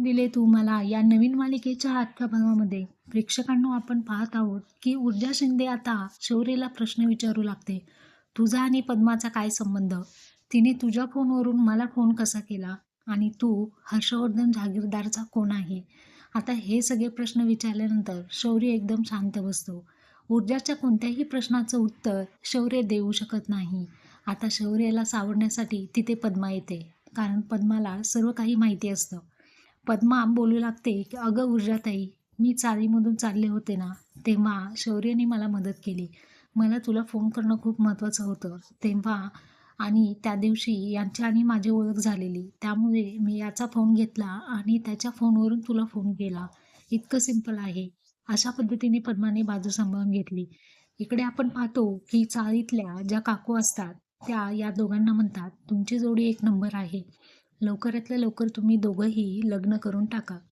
दिले तू मला या नवीन मालिकेच्या आजच्या भागामध्ये प्रेक्षकांना आपण पाहत आहोत की ऊर्जा शिंदे आता शौर्यला प्रश्न विचारू लागते. तुझा आणि पद्माचा काय संबंध? तिने तुझ्या फोनवरून मला फोन कसा केला? आणि तू हर्षवर्धन जहागीरदारचा कोण आहे? आता हे सगळे प्रश्न विचारल्यानंतर शौर्य एकदम शांत बसतो. ऊर्जाच्या कोणत्याही प्रश्नाचं उत्तर शौर्य देऊ शकत नाही. आता शौर्याला सावरण्यासाठी तिथे पद्मा येते, कारण पद्माला सर्व काही माहिती असतं. पद्मा बोलू लागते की अगं ऊर्जाताई, मी चाळीमधून चालले होते ना, तेव्हा शौर्यने मला मदत केली. मला तुला फोन करणं खूप महत्त्वाचं होतं तेव्हा, आणि त्या दिवशी यांची आणि माझी ओळख झालेली, त्यामुळे मी याचा फोन घेतला आणि त्याच्या फोनवरून तुला फोन केला. इतकं सिंपल आहे. अशा पद्धतीने पद्माने बाजू सांभाळून घेतली. इकडे आपण पाहतो की चाळीतल्या ज्या काकू असतात त्या या दोघांना म्हणतात, तुमची जोडी एक नंबर आहे. लवकरातल्या लवकर तुम्ही दोघंही लग्न करून टाका.